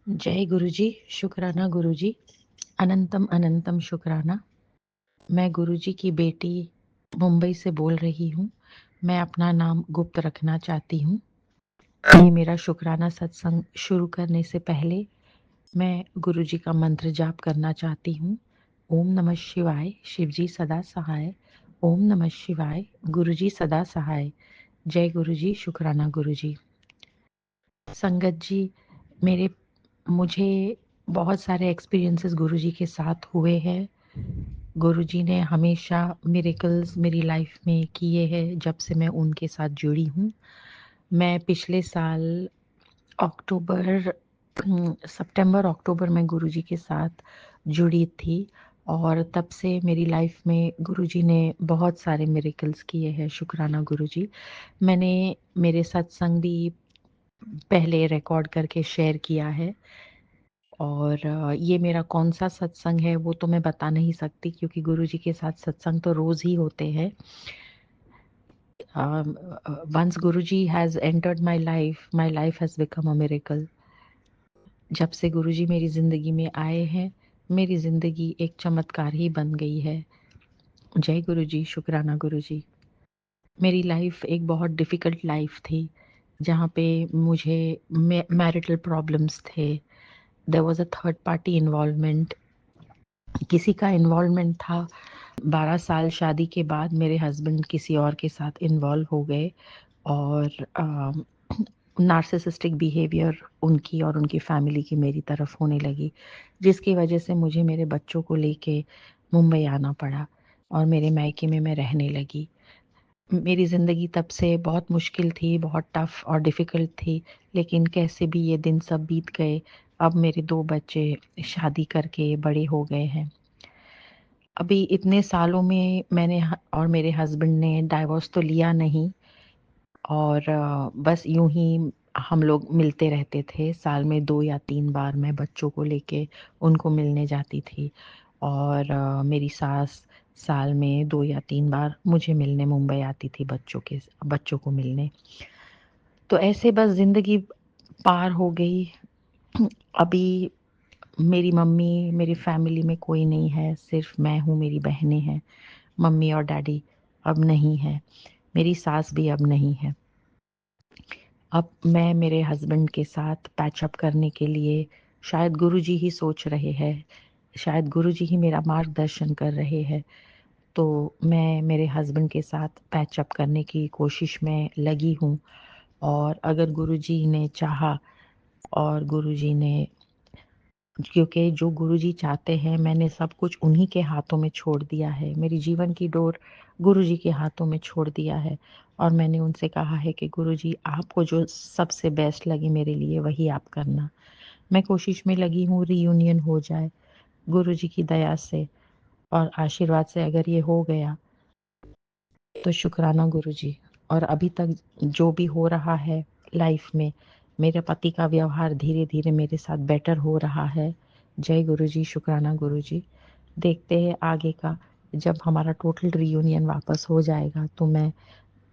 जय गुरुजी, शुक्राना गुरुजी, अनंतम अनंतम शुक्राना। मैं गुरुजी की बेटी मुंबई से बोल रही हूँ। मैं अपना नाम गुप्त रखना चाहती हूँ। ये मेरा शुक्राना सत्संग शुरू करने से पहले मैं गुरुजी का मंत्र जाप करना चाहती हूँ। ओम नमः शिवाय, शिवजी सदा सहाय। ओम नमः शिवाय, गुरुजी सदा सहाय। जय गुरुजी, शुक्राना गुरुजी। संगत जी, मेरे मुझे बहुत सारे एक्सपीरियंसेस गुरुजी के साथ हुए हैं। गुरुजी ने हमेशा मिरेकल्स मेरी लाइफ में किए हैं जब से मैं उनके साथ जुड़ी हूँ। मैं पिछले साल अक्टूबर सितंबर अक्टूबर में गुरुजी के साथ जुड़ी थी और तब से मेरी लाइफ में गुरुजी ने बहुत सारे मिरेकल्स किए हैं। शुक्राना गुरुजी। मैंने मेरे सत्संग भी पहले रिकॉर्ड करके शेयर किया है और ये मेरा कौन-सा सत्संग है वो तो मैं बता नहीं सकती क्योंकि गुरुजी के साथ सत्संग तो रोज़ ही होते हैं। Once Guruji has entered my life has become a miracle. जब से गुरुजी मेरी ज़िंदगी में आए हैं, मेरी ज़िंदगी एक चमत्कार ही बन गई है। जय गुरुजी, शुक्राना गुरुजी। मेरी लाइफ एक बहुत डिफ़िकल्ट लाइफ थी, जहाँ पे मुझे मैरिटल प्रॉब्लम्स थे। There was a third party involvement. किसी का इन्वॉल्वमेंट था। 12 साल शादी के बाद मेरे हस्बैंड किसी और के साथ इन्वॉल्व हो गए और नार्सिसिस्टिक बिहेवियर उनकी और उनकी फैमिली की मेरी तरफ होने लगी, जिसकी वजह से मुझे मेरे बच्चों को लेके मुंबई आना पड़ा और मेरे मायके में मैं रहने लगी। मेरी ज़िंदगी तब से बहुत मुश्किल थी, बहुत टफ़ और डिफ़िकल्ट थी, लेकिन कैसे भी ये दिन सब बीत गए। अब मेरे 2 बच्चे शादी करके बड़े हो गए हैं। अभी इतने सालों में मैंने और मेरे हस्बैंड ने डाइवोर्स तो लिया नहीं और बस यूं ही हम लोग मिलते रहते थे। साल में 2 या 3 बार मैं बच्चों को लेके उनको मिलने जाती थी और मेरी सास साल में 2 या 3 बार मुझे मिलने मुंबई आती थी बच्चों को मिलने। तो ऐसे बस ज़िंदगी पार हो गई। अभी मेरी मम्मी, मेरी फैमिली में कोई नहीं है, सिर्फ मैं हूँ, मेरी बहनें हैं। मम्मी और डैडी अब नहीं हैं, मेरी सास भी अब नहीं है। अब मैं मेरे हस्बैंड के साथ पैच अप करने के लिए शायद गुरुजी ही सोच रहे हैं, शायद गुरुजी ही मेरा मार्गदर्शन कर रहे हैं। तो मैं मेरे हस्बैंड के साथ पैच अप करने की कोशिश में लगी हूँ और अगर गुरुजी ने चाहा और गुरुजी ने क्योंकि जो गुरुजी चाहते हैं मैंने सब कुछ उन्हीं के हाथों में छोड़ दिया है। मेरी जीवन की डोर गुरुजी के हाथों में छोड़ दिया है और मैंने उनसे कहा है कि गुरुजी आपको जो सबसे बेस्ट लगे मेरे लिए वही आप करना। मैं कोशिश में लगी हूँ रियूनियन हो जाए गुरुजी की दया से और आशीर्वाद से अगर ये हो गया तो शुक्राना गुरुजी। और अभी तक जो भी हो रहा है लाइफ में, मेरे पति का व्यवहार धीरे-धीरे मेरे साथ बेटर हो रहा है। जय गुरुजी, शुक्राना गुरुजी। देखते हैं आगे का, जब हमारा टोटल रियूनियन वापस हो जाएगा तो मैं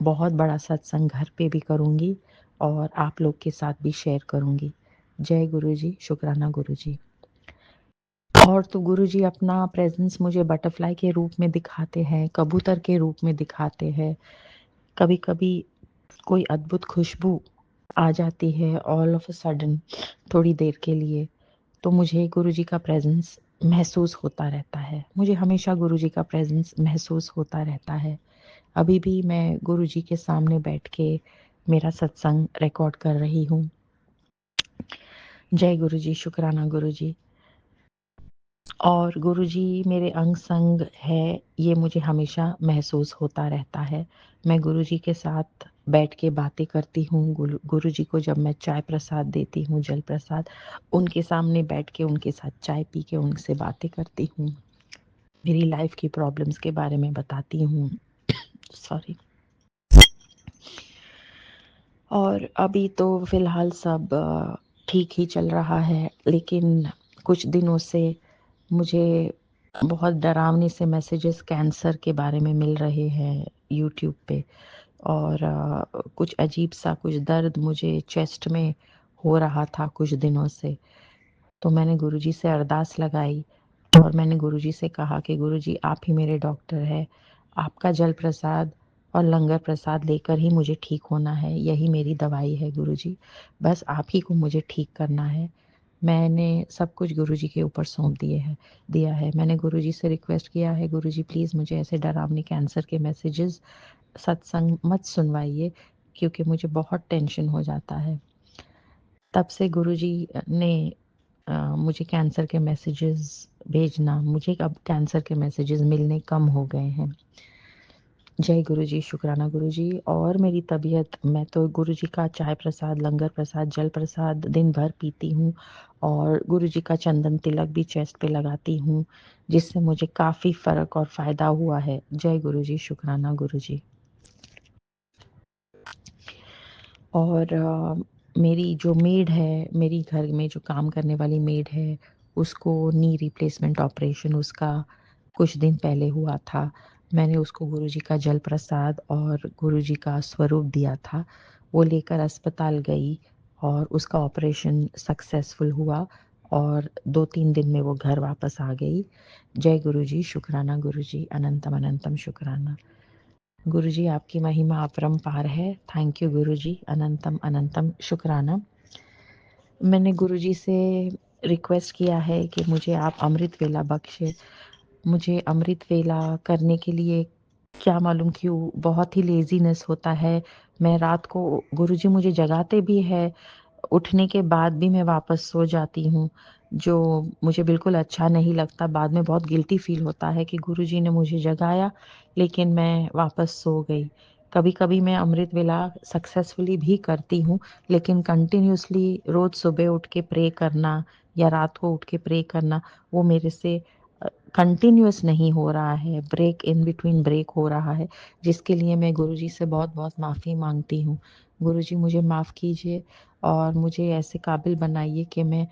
बहुत बड़ा सत्संग घर पे भी करूँगी और आप लोग के साथ भी शेयर करूँगी। जय गुरुजी, शुक्राना गुरुजी। और तो गुरुजी अपना प्रेज़ेंस मुझे बटरफ्लाई के रूप में दिखाते हैं, कबूतर के रूप में दिखाते हैं। कभी-कभी कोई अद्भुत खुशबू आ जाती है ऑल ऑफ अ सडन थोड़ी देर के लिए, तो मुझे गुरुजी का प्रेज़ेंस महसूस होता रहता है। मुझे हमेशा गुरुजी का प्रेज़ेंस महसूस होता रहता है। अभी भी मैं गुरुजी के सामने बैठ के मेरा सत्संग रिकॉर्ड कर रही हूँ। जय गुरुजी, शुक्राना गुरुजी। और गुरुजी मेरे अंग-संग है, ये मुझे हमेशा महसूस होता रहता है। मैं गुरुजी के साथ बैठ के बातें करती हूँ, गुरुजी को जब मैं चाय प्रसाद देती हूँ, जल प्रसाद, उनके सामने बैठ के उनके साथ चाय पी के उनसे बातें करती हूँ। मेरी लाइफ़ की प्रॉब्लम्स के बारे में बताती हूँ। सॉरी। और अभी तो फ़िलहाल सब ठीक ही चल रहा है, लेकिन कुछ दिनों से मुझे बहुत डरावने से मैसेजेस कैंसर के बारे में मिल रहे हैं यूट्यूब पे और कुछ अजीब सा कुछ दर्द मुझे चेस्ट में हो रहा था कुछ दिनों से। तो मैंने गुरुजी से अरदास लगाई और मैंने गुरुजी से कहा कि गुरुजी आप ही मेरे डॉक्टर हैं, आपका जल प्रसाद और लंगर प्रसाद लेकर ही मुझे ठीक होना है, यही मेरी दवाई है गुरुजी, बस आप ही को मुझे ठीक करना है। मैंने सब कुछ गुरुजी के ऊपर सौंप दिया है। मैंने गुरुजी से रिक्वेस्ट किया है, गुरुजी प्लीज़ मुझे ऐसे डरावने कैंसर के मैसेजेस सत्संग मत सुनवाइए क्योंकि मुझे बहुत टेंशन हो जाता है। तब से गुरुजी ने मुझे कैंसर के मैसेजेस भेजना, मुझे अब कैंसर के मैसेजेस मिलने कम हो गए हैं। जय गुरुजी, शुक्राना गुरुजी। और मेरी तबीयत, मैं तो गुरुजी का चाय प्रसाद, लंगर प्रसाद, जल प्रसाद दिन भर पीती हूँ और गुरुजी का चंदन तिलक भी चेस्ट पे लगाती हूँ, जिससे मुझे काफ़ी फ़र्क और फ़ायदा हुआ है। जय गुरुजी, शुक्राना गुरुजी। और मेरी जो मेड है, मेरी घर में जो काम करने वाली मेड है, उसको नी रिप्लेसमेंट ऑपरेशन उसका कुछ दिन पहले हुआ था। मैंने उसको गुरुजी का जल प्रसाद और गुरुजी का स्वरूप दिया था। वो लेकर अस्पताल गई और उसका ऑपरेशन सक्सेसफुल हुआ और 2-3 दिन में वो घर वापस आ गई। जय गुरुजी, शुक्राना गुरुजी, अनंतम अनंतम शुक्राना। गुरुजी आपकी महिमा अपरंपार है। थैंक यू गुरुजी, अनंतम अनंतम शुक्राना। मैंने गुरुजी से रिक्वेस्ट किया है कि मुझे आप अमृत वेला बख्शे। मुझे अमृत वेला करने के लिए क्या मालूम क्यों बहुत ही लेज़ीनेस होता है। मैं रात को गुरुजी मुझे जगाते भी हैं, उठने के बाद भी मैं वापस सो जाती हूँ, जो मुझे बिल्कुल अच्छा नहीं लगता। बाद में बहुत गिल्टी फ़ील होता है कि गुरुजी ने मुझे जगाया, लेकिन मैं वापस सो गई। कभी-कभी मैं अमृत वेला सक्सेसफुली भी करती हूँ, लेकिन कंटिन्यूअसली रोज़ सुबह उठ के प्रे करना या रात को उठ के प्रे करना, वो मेरे से कंटिन्यूअस नहीं हो रहा है, ब्रेक इन बिटवीन ब्रेक हो रहा है, जिसके लिए मैं गुरुजी से बहुत-बहुत माफ़ी माँगती हूँ। गुरुजी मुझे माफ़ कीजिए और मुझे ऐसे काबिल बनाइए कि मैं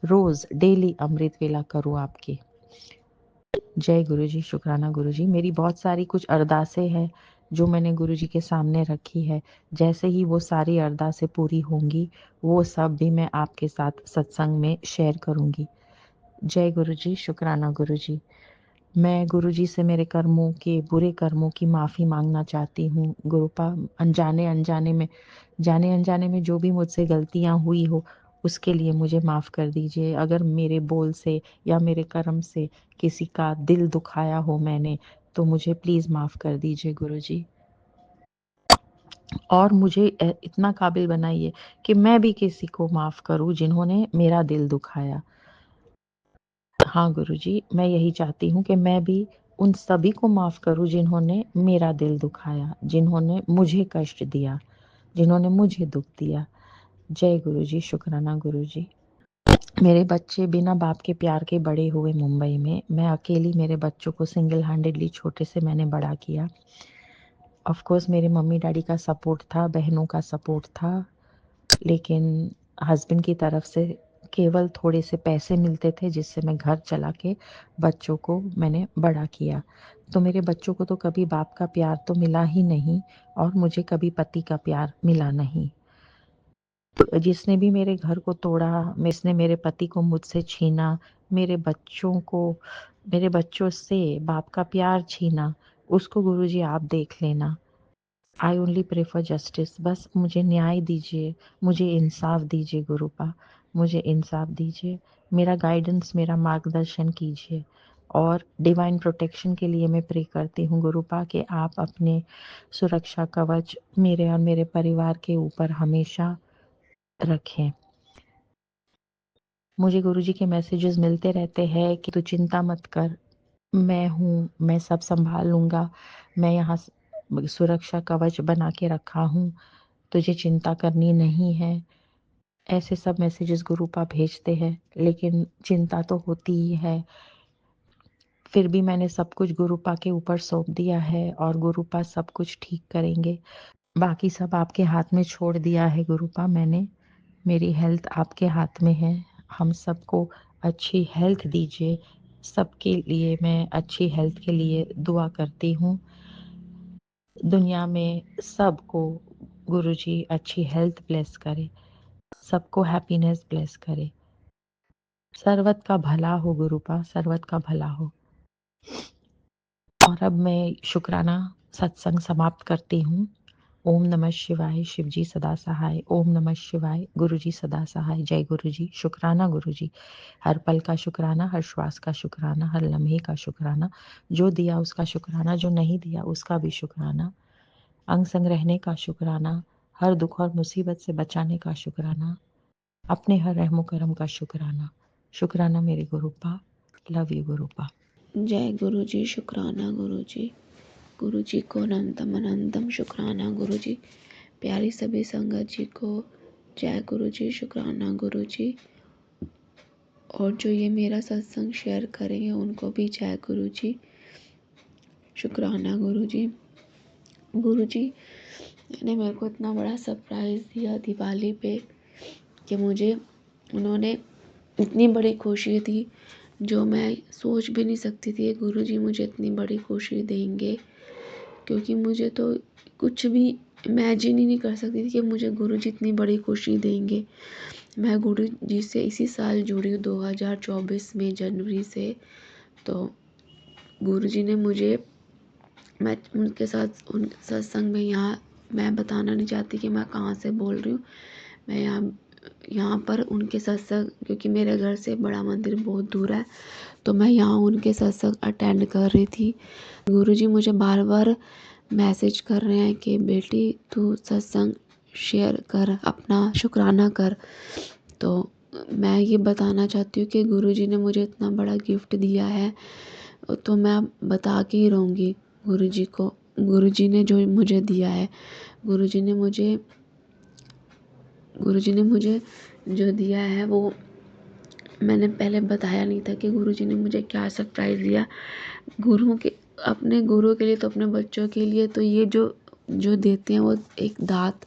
रोज़ डेली अमृत वेला करूँ आपकी। जय गुरुजी, शुक्राना गुरुजी। मेरी बहुत सारी कुछ अरदासें हैं, जो मैंने गुरुजी के सामने रखी है। जैसे ही वो सारी अरदासें पूरी होंगी, वो सब भी मैं आपके साथ सत्संग में शेयर करूँगी। जय गुरुजी, शुक्राना गुरुजी। मैं गुरुजी से मेरे कर्मों के, बुरे कर्मों की माफ़ी माँगना चाहती हूँ। गुरुपा अनजाने-अनजाने में, जाने-अनजाने में जो भी मुझसे गलतियाँ हुई हो, उसके लिए मुझे माफ़ कर दीजिए। अगर मेरे बोल से या मेरे कर्म से किसी का दिल दुखाया हो मैंने, तो मुझे प्लीज़ माफ़ कर दीजिए गुरुजी। और मुझे इतना काबिल बनाइए कि मैं भी किसी को माफ़ करूँ जिन्होंने मेरा दिल दुखाया। हाँ गुरुजी, मैं यही चाहती हूँ कि मैं भी उन सभी को माफ़ करूँ जिन्होंने मेरा दिल दुखाया, जिन्होंने मुझे कष्ट दिया, जिन्होंने मुझे दुःख दिया। जय गुरुजी, शुक्राना गुरुजी। मेरे बच्चे बिना बाप के प्यार के बड़े हुए मुंबई में। मैं अकेली मेरे बच्चों को सिंगल हैंडेडली छोटे से मैंने बड़ा किया। ऑफ़ कोर्स मेरे मम्मी-डैडी का सपोर्ट था, बहनों का सपोर्ट था, लेकिन हस्बैंड की तरफ से केवल थोड़े से पैसे मिलते थे जिससे मैं घर चला के बच्चों को मैंने बड़ा किया। तो मेरे बच्चों को तो कभी बाप का प्यार तो मिला ही नहीं और मुझे कभी पति का प्यार मिला नहीं। तो जिसने भी मेरे घर को तोड़ा, जिसने मेरे पति को मुझसे छीना, मेरे बच्चों को, मेरे बच्चों से बाप का प्यार छीना, उसको गुरुजी आप देख लेना। I only pray for justice. बस मुझे न्याय दीजिए, मुझे इंसाफ दीजिए गुरुपा, मुझे इंसाफ दीजिए। मेरा गाइडेंस, मेरा मार्गदर्शन कीजिए और डिवाइन प्रोटेक्शन के लिए मैं प्रे करती हूँ गुरुपा कि आप अपने सुरक्षा कवच मेरे और मेरे परिवार के ऊपर हमेशा रखें। मुझे गुरुजी के मैसेजेस मिलते रहते हैं कि तू चिंता मत कर, मैं हूँ, मैं सब सँभाल लूँगा, मैं यहाँ सुरक्षा कवच बना के रखा हूँ, तुझे चिंता करनी नहीं है। ऐसे सब मैसेजेस गुरुपा भेजते हैं, लेकिन चिंता तो होती ही है। फिर भी मैंने सब कुछ गुरुपा के ऊपर सौंप दिया है और गुरुपा सब कुछ ठीक करेंगे। बाकी सब आपके हाथ में छोड़ दिया है गुरुपा मैंने। मेरी हेल्थ आपके हाथ में है। हम सबको अच्छी हेल्थ दीजिए। सबके लिए मैं अच्छी हेल्थ के लिए दुआ करती हूँ। दुनिया में सबको गुरुजी अच्छी हेल्थ ब्लेस करे, सबको हैप्पीनेस ब्लेस करे। सर्वत का भला हो गुरुपा, सर्वत का भला हो। और अब मैं शुक्राना सत्संग समाप्त करती हूँ। ओम नमः शिवाय, शिव जी सदा सहाय। ओम नमः शिवाय, गुरु जी सदा सहाय। जय गुरु जी, शुक्राना गुरु जी। हर पल का शुक्राना, हर श्वास का शुक्राना, हर लम्हे का शुक्राना। जो दिया उसका शुक्राना, जो नहीं दिया उसका भी शुक्राना। अंग संग रहने का शुक्राना, हर दुख और मुसीबत से बचाने का शुक्राना, अपने हर रहमो करम का शुक्राना। शुक्राना मेरे गुरुपा, लव यू गुरुपा। जय गुरु जी, शुक्राना गुरु जी। गुरु जी को अनंतम अनंतम शुक्राना गुरु जी। प्यारी सभी संगत जी को जय गुरु जी, शुक्राना गुरु जी। और जो ये मेरा सत्संग शेयर करेंगे उनको भी जय गुरु जी, शुक्राना गुरु जी। गुरु जी ने मेरे को इतना बड़ा सरप्राइज़ दिया दिवाली पे कि मुझे उन्होंने इतनी बड़ी खुशी दी जो मैं सोच भी नहीं सकती थी। गुरु जी मुझे इतनी बड़ी खुशी देंगे, क्योंकि मुझे तो कुछ भी इमेजिन ही नहीं कर सकती थी कि मुझे गुरु जी इतनी बड़ी खुशी देंगे। मैं गुरु जी से इसी साल जुड़ी हूँ 2024 में जनवरी से। तो गुरु जी ने मुझे, मैं उनके साथ उन सत्संग में, यहाँ मैं बताना नहीं चाहती कि मैं कहाँ से बोल रही हूँ। मैं यहाँ पर उनके सत्संग, क्योंकि मेरे घर से बड़ा मंदिर बहुत दूर है, तो मैं यहाँ उनके सत्संग अटेंड कर रही थी। गुरुजी मुझे बार बार मैसेज कर रहे हैं कि बेटी तू सत्संग शेयर कर, अपना शुक्राना कर। तो मैं ये बताना चाहती हूँ कि गुरुजी ने मुझे इतना बड़ा गिफ्ट दिया है, तो मैं बता के ही रहूँगी गुरुजी को। गुरुजी ने जो मुझे दिया है, गुरुजी ने मुझे जो दिया है वो मैंने पहले बताया नहीं था कि गुरुजी ने मुझे क्या सरप्राइज़ दिया। अपने गुरु के लिए तो अपने बच्चों के लिए तो ये जो देते हैं वो एक दात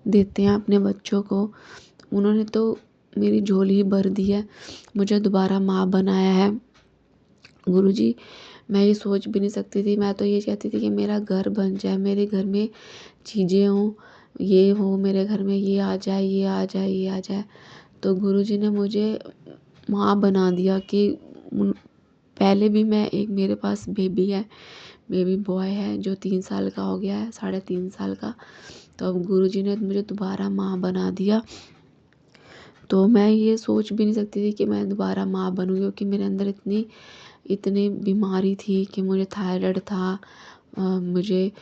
देते हैं अपने बच्चों को। उन्होंने तो मेरी झोली भर दी है, मुझे दोबारा माँ बनाया है। गुरुजी मैं ये सोच भी नहीं सकती थी। मैं तो ये चाहती थी कि मेरा घर बन जाए, मेरे घर में चीज़ें हों, ये हो, मेरे घर में ये आ जाए, ये आ जाए, ये आ जाए। तो गुरुजी ने मुझे माँ बना दिया कि पहले भी मैं एक, मेरे पास बेबी है, बेबी बॉय है जो 3 साल का हो गया है, 3.5 साल का। तो अब गुरुजी ने मुझे दोबारा माँ बना दिया। तो मैं ये सोच भी नहीं सकती थी कि मैं दोबारा माँ बनूँगी, क्योंकि मेरे अंदर इतनी बीमारी थी कि मुझे थायराइड था, मुझे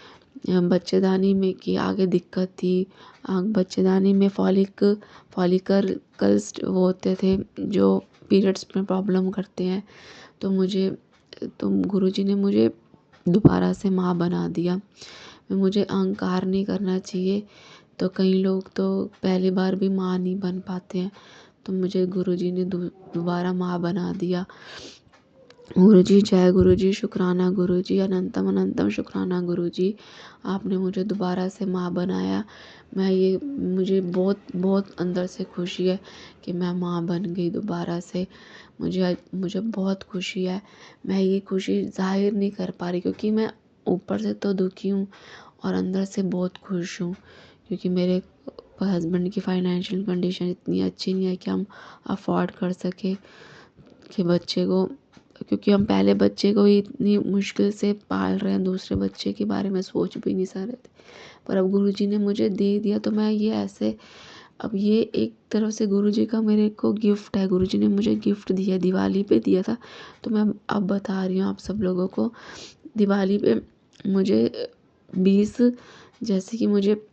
बच्चेदानी में की आगे दिक्कत थी। बच्चेदानी में फॉलिकल्स वो होते थे जो पीरियड्स में प्रॉब्लम करते हैं। तो गुरुजी ने मुझे दोबारा से माँ बना दिया। मुझे अहंकार नहीं करना चाहिए। तो कई लोग तो पहली बार भी माँ नहीं बन पाते हैं, तो मुझे गुरुजी ने दोबारा माँ बना दिया। गुरुजी जय गुरुजी, शुक्राना गुरुजी, अनंतम अनंतम शुक्राना गुरुजी। आपने मुझे दोबारा से माँ बनाया। मुझे बहुत बहुत अंदर से खुशी है कि मैं माँ बन गई दोबारा से। मुझे बहुत खुशी है। मैं ये खुशी ज़ाहिर नहीं कर पा रही, क्योंकि मैं ऊपर से तो दुखी हूँ और अंदर से बहुत खुश हूँ, क्योंकि मेरे हस्बैंड की फाइनेंशियल कंडीशन इतनी अच्छी नहीं है कि हम अफोर्ड कर सके कि बच्चे को, क्योंकि हम पहले बच्चे को ही इतनी मुश्किल से पाल रहे हैं, दूसरे बच्चे के बारे में सोच भी नहीं सकते थे। पर अब गुरुजी ने मुझे दे दिया, तो मैं ये ऐसे, अब ये एक तरफ से गुरुजी का मेरे को गिफ्ट है। गुरुजी ने मुझे गिफ्ट दिया, दिवाली पे दिया था। तो मैं अब बता रही हूँ आप सब लोगों को। दिवाली पे मुझे 20, जैसे कि मुझे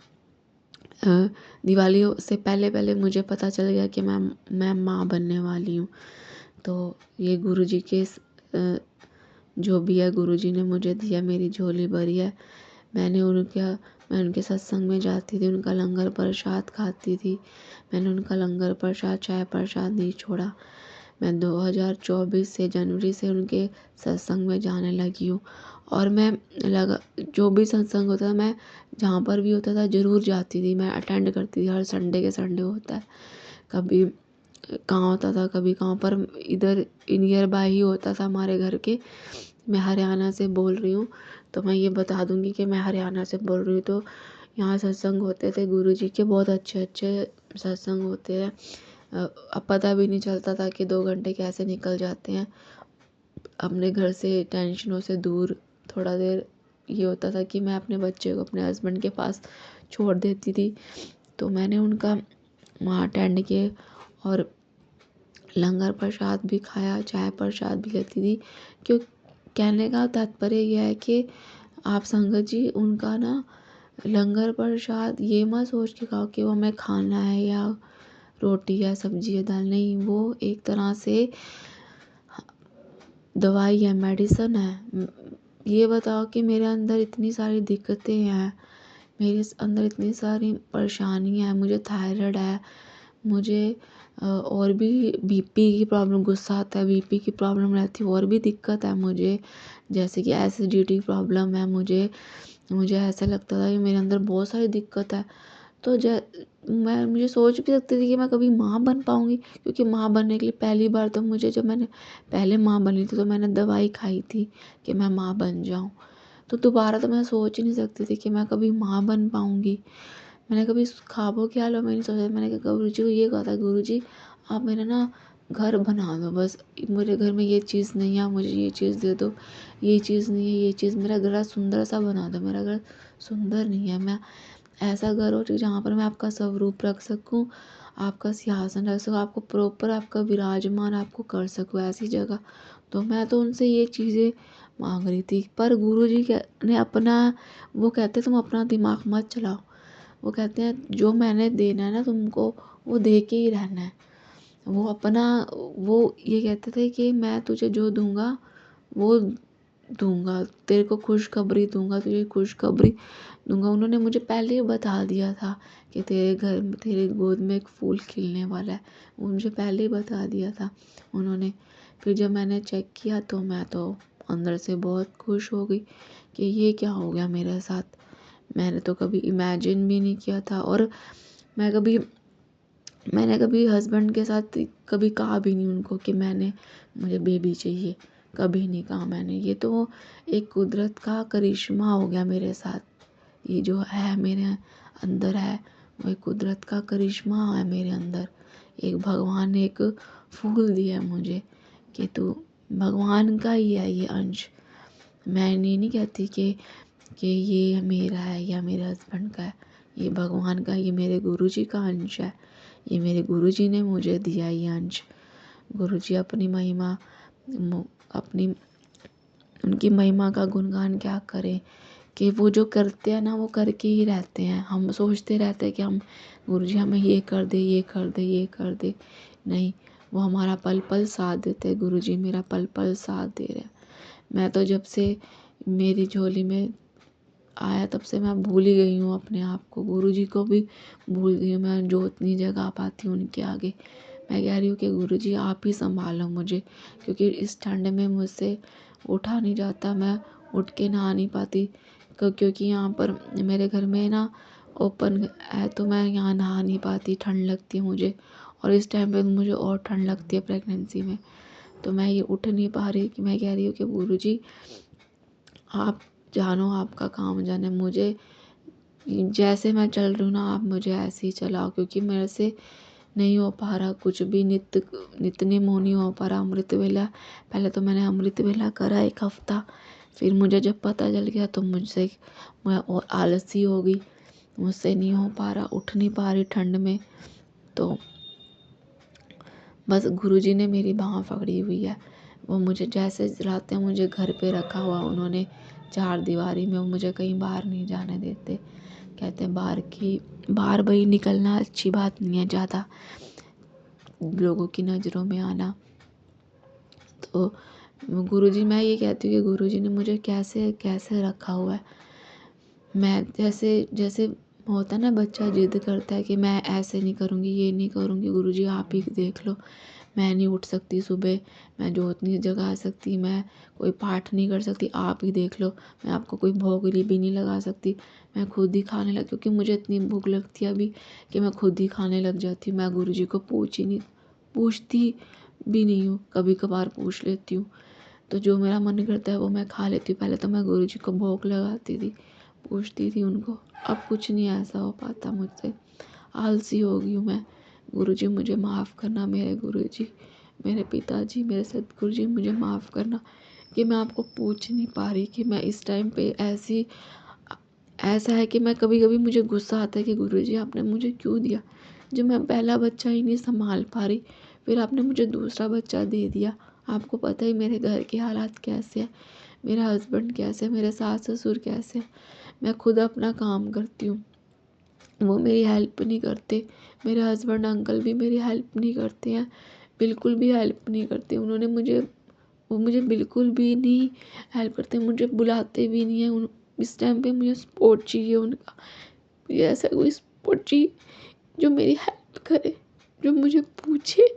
दिवाली से पहले पहले मुझे पता चल गया कि मैं माँ बनने वाली हूँ। तो ये गुरुजी के जो भी है गुरुजी ने मुझे दिया, मेरी झोली भरी है। मैं उनके सत्संग में जाती थी, उनका लंगर प्रसाद खाती थी। मैंने उनका लंगर प्रसाद, चाय प्रसाद नहीं छोड़ा। मैं 2024 से जनवरी से उनके सत्संग में जाने लगी हूँ। और मैं जो भी सत्संग होता था, मैं जहाँ पर भी होता था ज़रूर जाती थी, मैं अटेंड करती थी। हर संडे के संडे होता है, कभी कहाँ होता था, कभी कहाँ पर, इधर नियर बाय ही होता था हमारे घर के। मैं हरियाणा से बोल रही हूँ, तो मैं ये बता दूँगी कि मैं हरियाणा से बोल रही हूँ। तो यहाँ सत्संग होते थे गुरुजी के, बहुत अच्छे अच्छे सत्संग होते हैं। अब पता भी नहीं चलता था कि 2 घंटे कैसे निकल जाते हैं। अपने घर से टेंशनों से दूर थोड़ा देर ये होता था कि मैं अपने बच्चे को अपने हस्बैंड के पास छोड़ देती थी। तो मैंने उनका वहाँ अटेंड किए और लंगर प्रसाद भी खाया, चाय प्रसाद भी लेती थी। क्यों, कहने का तात्पर्य यह है कि आप संगत जी उनका ना लंगर प्रसाद ये मत सोच के खाओ कि वो हमें खाना है या रोटी या सब्जी या दाल, नहीं, वो एक तरह से दवाई है, मेडिसिन है। ये बताओ कि मेरे अंदर इतनी सारी दिक्कतें हैं, मेरे अंदर इतनी सारी परेशानियाँ हैं, मुझे थायराइड है, मुझे और भी बीपी की प्रॉब्लम, गुस्सा आता है, बीपी की प्रॉब्लम रहती है, और भी दिक्कत है मुझे, जैसे कि एसिडिटी प्रॉब्लम है मुझे। मुझे ऐसा लगता था कि मेरे अंदर बहुत सारी दिक्कत है। तो मैं मुझे सोच भी सकती थी कि मैं कभी माँ बन पाऊँगी, क्योंकि माँ बनने के लिए पहली बार तो मुझे, जब मैंने पहले माँ बनी थी तो मैंने दवाई खाई थी कि मैं माँ बन जाऊँ। तो दोबारा तो मैं सोच ही नहीं सकती थी कि मैं कभी माँ बन पाऊँगी। मैंने कभी ख्वाबों के आलों में नहीं सोचा। मैंने कहा गुरुजी को ये कहा था, गुरुजी आप मेरा ना घर बना दो, बस मेरे घर में ये चीज़ नहीं है, आप मुझे ये चीज़ दे दो, ये चीज़ नहीं है, ये चीज़, मेरा घर सुंदर सा बना दो। मेरा घर सुंदर नहीं है, मैं ऐसा घर हो जहाँ पर मैं आपका स्वरूप रख सकूँ, आपका सिंहासन रख सकूँ, आपको प्रॉपर आपका विराजमान आपको कर सकूँ, ऐसी जगह। तो मैं तो उनसे ये चीज़ें मांग रही थी, पर गुरुजी ने अपना, वो कहते तुम अपना दिमाग मत चलाओ। वो कहते हैं जो मैंने देना है ना तुमको, वो दे के ही रहना है। वो अपना, वो ये कहते थे कि मैं तुझे जो दूंगा वो दूंगा, तेरे को खुशखबरी दूंगा, तुझे खुशखबरी दूंगा। उन्होंने मुझे पहले ही बता दिया था कि तेरे घर में, तेरे गोद में एक फूल खिलने वाला है। वो मुझे पहले ही बता दिया था उन्होंने। फिर जब मैंने चेक किया तो मैं तो अंदर से बहुत खुश हो गई कि ये क्या हो गया मेरे साथ। मैंने तो कभी इमेजिन भी नहीं किया था, और मैं कभी मैंने कभी हस्बैंड के साथ कभी कहा भी नहीं उनको कि मुझे बेबी चाहिए, कभी नहीं कहा मैंने। ये तो एक कुदरत का करिश्मा हो गया मेरे साथ। ये जो है मेरे अंदर है, वो एक कुदरत का करिश्मा है मेरे अंदर। एक भगवान ने एक फूल दिया है मुझे कि तू भगवान का ही है ये अंश। मैं ये नहीं कहती कि ये मेरा है या मेरे हस्बैंड का है, ये भगवान का, ये मेरे गुरुजी का अंश है। ये मेरे गुरुजी ने मुझे दिया ये अंश। गुरुजी अपनी महिमा, अपनी, उनकी महिमा का गुणगान क्या करें कि वो जो करते हैं ना वो करके ही रहते हैं। हम सोचते रहते हैं कि हम, गुरुजी हमें ये कर दे, ये कर दे, ये कर दे, नहीं, वो हमारा पल पल साथ देते हैं। गुरुजी मेरा पल पल साथ दे रहे हैं। मैं तो जब से मेरी झोली में आया तब से मैं भूल ही गई हूँ अपने आप को, गुरुजी को भी भूल गई हूँ। मैं जो इतनी जगह पाती हूँ उनके आगे, मैं कह रही हूँ कि गुरुजी आप ही संभालो मुझे, क्योंकि इस ठंड में मुझसे उठा नहीं जाता, मैं उठ के नहा नहीं पाती। क्योंकि यहाँ पर मेरे घर में ना ओपन है, तो मैं यहाँ नहा नहीं पाती, ठंड लगती है मुझे। और इस टाइम पे मुझे और ठंड लगती है प्रेगनेंसी में, तो मैं ये उठ नहीं पा रही। कि मैं कह रही हूँ कि गुरुजी आप जानो, आपका काम जाने, मुझे जैसे मैं चल रही हूँ ना आप मुझे ऐसे ही चलाओ, क्योंकि मेरे से नहीं हो पा रहा कुछ भी, नित्य नेम नहीं हो पा रहा। अमृत वेला, पहले तो मैंने अमृत वेला करा 1 हफ्ता, फिर मुझे जब पता चल गया तो मैं और आलसी हो गई, मुझसे नहीं हो पा रहा, उठ नहीं पा रही ठंड में। तो बस गुरुजी ने मेरी बाँह पकड़ी हुई है। वो मुझे जैसे चलाते हैं, मुझे घर पे रखा हुआ उन्होंने 4 दीवारी में, वो मुझे कहीं बाहर नहीं जाने देते। कहते हैं बाहर भाई निकलना अच्छी बात नहीं है, ज़्यादा लोगों की नज़रों में आना। तो गुरुजी, मैं ये कहती हूँ कि गुरुजी ने मुझे कैसे कैसे रखा हुआ है। मैं जैसे जैसे होता है ना, बच्चा जिद करता है कि मैं ऐसे नहीं करूँगी, ये नहीं करूँगी, गुरुजी आप ही देख लो, मैं नहीं उठ सकती सुबह, मैं जोत नहीं जगा सकती, मैं कोई पाठ नहीं कर सकती, आप ही देख लो, मैं आपको कोई भोगली भी नहीं लगा सकती, मैं खुद ही खाने लग, क्योंकि मुझे इतनी भूख लगती है अभी कि मैं खुद ही खाने लग जाती हूँ। मैं गुरुजी को पूछती भी नहीं हूँ, कभी कभार पूछ लेती हूँ। तो जो मेरा मन करता है वो मैं खा लेती हूँ। पहले तो मैं गुरुजी को भोग लगाती थी, पूछती थी उनको। अब कुछ नहीं ऐसा हो पाता मुझसे, आलसी हो गई हूँ मैं। गुरुजी मुझे माफ़ करना मेरे गुरुजी, मेरे पिताजी, मेरे सतगुरु जी मुझे माफ़ करना कि मैं आपको पूछ नहीं पा रही कि मैं इस टाइम पे ऐसा है कि मैं कभी-कभी मुझे गुस्सा आता है कि गुरुजी आपने मुझे क्यों दिया? जब मैं पहला बच्चा ही नहीं सँभाल पा रही, फिर आपने मुझे दूसरा बच्चा दे दिया। आपको पता ही मेरे घर के हालात कैसे हैं, मेरा हस्बैंड कैसे है, मेरे सास-ससुर कैसे हैं। मैं खुद अपना काम करती हूँ, वो मेरी हेल्प नहीं करते। मेरे हस्बैंड अंकल भी मेरी हेल्प नहीं करते हैं, बिल्कुल भी हेल्प नहीं करते। वो मुझे बिल्कुल भी नहीं हेल्प करते, मुझे बुलाते भी नहीं हैं। इस टाइम पे मुझे सपोर्ट चाहिए उनका, मुझे ऐसा कोई सपोर्ट चाहिए जो मेरी हेल्प करे, जो मुझे पूछे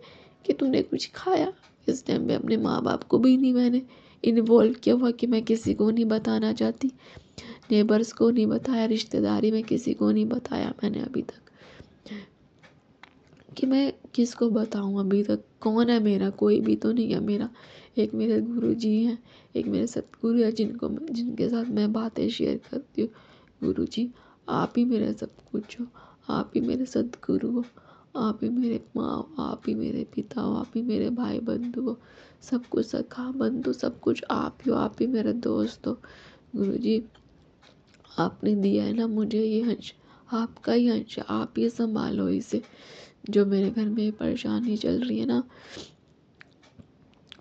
कि तूने कुछ खाया। इस टाइम पे अपने माँ बाप को भी नहीं मैंने इन्वॉल्व किया हुआ कि मैं किसी को नहीं बताना चाहती, नेबर्स को नहीं बताया, रिश्तेदारी में किसी को नहीं बताया मैंने अभी तक कि मैं किसको बताऊँ। अभी तक कौन है मेरा, कोई भी तो नहीं है मेरा। एक मेरे गुरुजी हैं, एक मेरे सतगुरु हैं जिनके साथ मैं बातें शेयर करती हूँ। गुरुजी आप ही मेरा सब कुछ हो, आप ही मेरे सतगुरु हो, आप ही मेरे माँ हो, आप ही मेरे पिता हो, आप ही मेरे भाई बंधु हो, सब कुछ सखा बंधु सब कुछ आप ही हो, आप ही मेरा दोस्त हो। गुरुजी आपने दिया है ना मुझे ये अंश, आपका ही अंश है, आप ही संभालो इसे। जो मेरे घर में परेशानी चल रही है ना,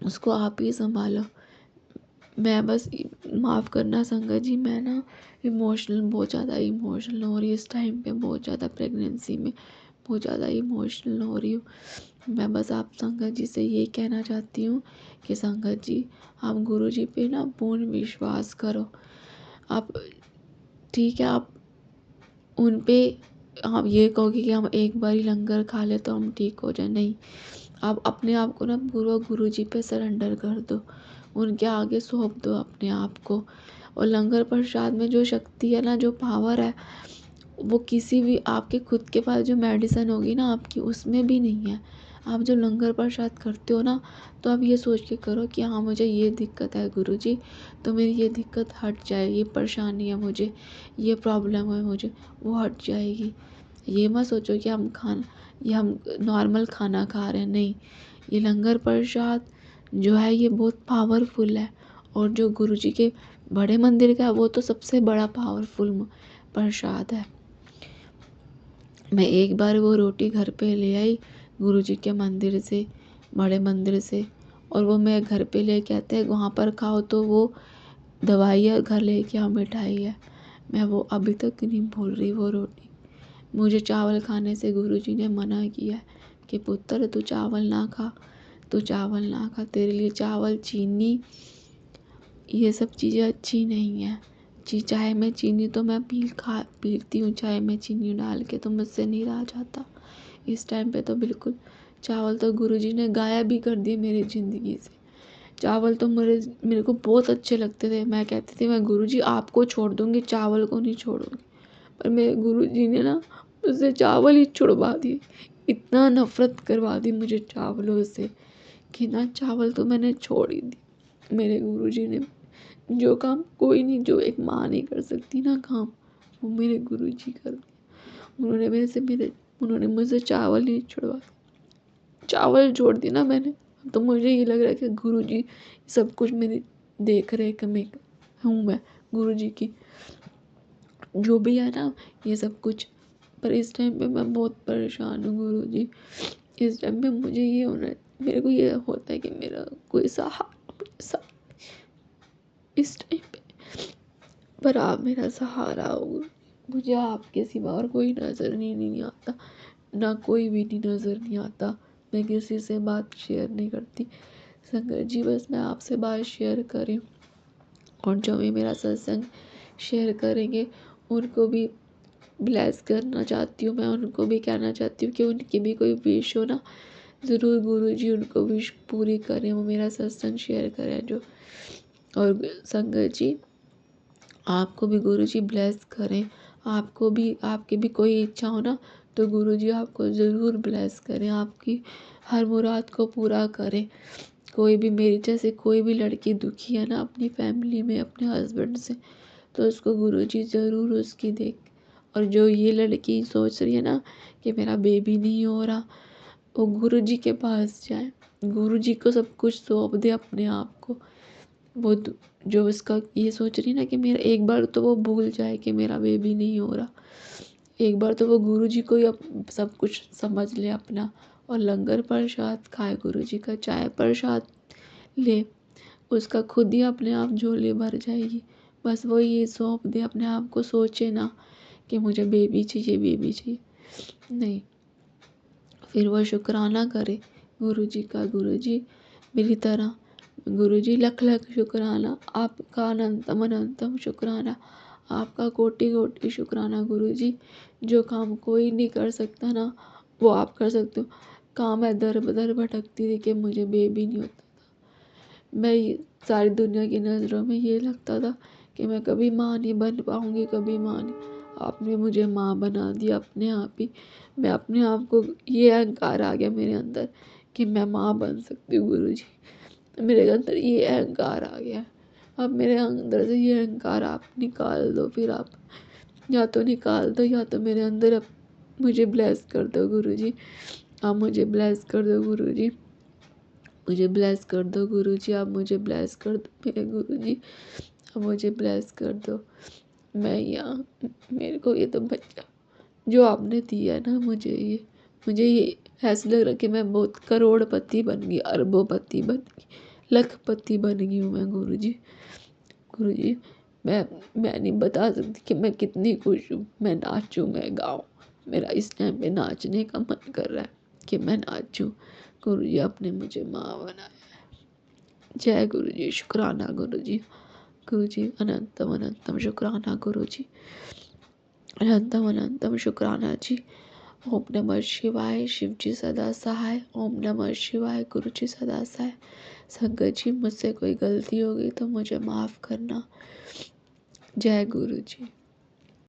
उसको आप ही संभालो। मैं बस माफ़ करना संगत जी, मैं ना बहुत ज़्यादा इमोशनल हो रही हूँ इस टाइम पे, बहुत ज़्यादा प्रेगनेंसी में बहुत ज़्यादा इमोशनल हो रही हूँ। मैं बस आप संगत जी से ये कहना चाहती हूँ कि संगत जी आप गुरु जी पे ना पूर्ण विश्वास करो। आप ठीक है, आप उन पे आप ये कहोगे कि हम एक बार ही लंगर खा ले तो हम ठीक हो जाए, नहीं। आप अपने आप को ना पूरा गुरु जी पे सरेंडर कर दो, उनके आगे सौंप दो अपने आप को। और लंगर प्रसाद में जो शक्ति है ना, जो पावर है, वो किसी भी आपके खुद के पास जो मेडिसिन होगी ना आपकी, उसमें भी नहीं है। आप जब लंगर प्रसाद करते हो ना, तो आप ये सोच के करो कि हाँ मुझे ये दिक्कत है गुरुजी, तो मेरी ये दिक्कत हट जाए, ये परेशानी है मुझे, ये प्रॉब्लम है मुझे, वो हट जाएगी। ये मत सोचो कि हम नॉर्मल खाना खा रहे हैं, नहीं। ये लंगर प्रसाद जो है ये बहुत पावरफुल है, और जो गुरुजी के बड़े मंदिर का है वो तो सबसे बड़ा पावरफुल प्रसाद है। मैं एक बार वो रोटी घर पे ले आई गुरुजी के मंदिर से, बड़े मंदिर से, और वो मैं घर पे ले कहते हैं वहाँ पर खाओ तो वो दवाई है, घर लेके आओ मिठाई है। मैं वो अभी तक नहीं भूल रही वो रोटी। मुझे चावल खाने से गुरुजी ने मना किया है कि पुत्र तू चावल ना खा, तू चावल ना खा, तेरे लिए चावल, चीनी, ये सब चीज़ें अच्छी नहीं है। चाय में चीनी तो मैं पीती हूँ, चाय में चीनी डाल के, तो मुझसे नहीं रहा जाता। इस टाइम पे तो बिल्कुल चावल तो गुरुजी ने गायब भी कर दिए मेरी ज़िंदगी से। चावल तो मेरे को बहुत अच्छे लगते थे, मैं कहती थी मैं गुरुजी आपको छोड़ दूँगी, चावल को नहीं छोड़ूँगी। पर मेरे गुरुजी ने ना मुझसे चावल ही छुड़वा दिए। इतना नफ़रत करवा दी मुझे चावलों से कि ना चावल तो मैंने छोड़ ही दी। मेरे गुरुजी ने जो काम कोई नहीं, जो एक माँ नहीं कर सकती ना काम, वो मेरे गुरुजी कर दिए। उन्होंने मुझसे चावल ही छुड़वा दिया। चावल छोड़ दी ना मैंने, तो मुझे ये लग रहा है कि गुरुजी सब कुछ मेरी देख रेख में हूँ मैं, गुरुजी की जो भी है ना ये सब कुछ। पर इस टाइम पे मैं बहुत परेशान हूँ गुरुजी। इस टाइम पे मुझे ये होना है, मेरे को ये होता है कि मेरा कोई सहारा मेरे साथ इस टाइम पे, पर आप मेरा सहारा हो। मुझे आपके सिवा और कोई नज़र नहीं आता, ना कोई भी नहीं नज़र नहीं आता। मैं किसी से बात शेयर नहीं करती संगत जी, बस मैं आपसे बात शेयर करी। और जो भी मेरा सत्संग शेयर करेंगे उनको भी ब्लेस करना चाहती हूँ, मैं उनको भी कहना चाहती हूँ कि उनकी भी कोई विश हो ना, ज़रूर गुरुजी उनको विश पूरी करें, वो मेरा सत्संग शेयर करें जो। और संगत जी आपको भी गुरुजी ब्लेस करें, आपको भी आपकी भी कोई इच्छा हो ना, तो गुरुजी आपको ज़रूर ब्लेस करें, आपकी हर मुराद को पूरा करें। कोई भी मेरी जैसे कोई भी लड़की दुखी है ना अपनी फैमिली में अपने हस्बैंड से, तो उसको गुरुजी ज़रूर उसकी और जो ये लड़की सोच रही है ना कि मेरा बेबी नहीं हो रहा, वो गुरुजी के पास जाए, गुरुजी को सब कुछ सौंप दे अपने आप को। वो जो उसका ये सोच रही है ना कि मेरा, एक बार तो वो भूल जाए कि मेरा बेबी नहीं हो रहा, एक बार तो वो गुरुजी को ही सब कुछ समझ ले अपना, और लंगर प्रसाद खाए, गुरुजी का चाय प्रसाद ले, उसका खुद ही अपने आप झोली भर जाएगी। बस वो ये सौंप दे अपने आप को, सोचे ना कि मुझे बेबी चाहिए, बेबी चाहिए, नहीं। फिर वो शुक्राना करे गुरुजी का, गुरुजी मेरी तरह, गुरुजी लख लख शुक्राना, आपका अनंतम अनंतम शुक्राना, आपका कोटि कोटि शुक्राना गुरुजी। जो काम कोई नहीं कर सकता ना, वो आप कर सकते हो। काम है दर बदर भटकती थी कि मुझे बेबी नहीं होता था, मैं सारी दुनिया की नज़रों में ये लगता था कि मैं कभी माँ नहीं बन पाऊँगी, कभी माँ नहीं। आपने मुझे माँ बना दिया अपने आप ही। मैं अपने आप को, ये अहंकार आ गया मेरे अंदर कि मैं माँ बन सकती हूँ गुरुजी। मेरे अंदर ये अहंकार आ गया। अब मेरे अंदर से ये अहंकार आप निकाल दो, फिर आप या तो निकाल दो या तो मेरे अंदर अब मुझे ब्लेस कर दो गुरुजी। आप मुझे ब्लेस कर दो गुरुजी, मुझे ब्लेस कर दो गुरुजी, आप मुझे ब्लेस कर दो मेरे गुरुजी, आप मुझे ब्लेस कर दो। मैं यहाँ, मेरे को ये तो बच्चा जो आपने दिया ना मुझे ये ऐसा लग रहा है कि मैं बहुत करोड़पति बन गई, अरबोपति बन गई, लखपति बन गई हूँ मैं गुरुजी। गुरुजी मैं नहीं बता सकती कि मैं कितनी खुश हूँ। मैं नाचूँ, मैं गाऊँ, मेरा इस टाइम पे नाचने का मन कर रहा है कि मैं नाचूँ। गुरुजी आपने मुझे माँ बनाया। जय गुरुजी, शुक्राना गुरुजी। गुरुजी अनंतम अनंतम शुक्राना गुरुजी, अनंतम अनंतम शुक्राना जी। ओम नमः शिवाय, शिव जी सदा सहाय। ओम नमः शिवाय, गुरु जी सदा सहाय। संगत जी, मुझसे कोई गलती हो गई तो मुझे माफ़ करना। जय गुरु जी।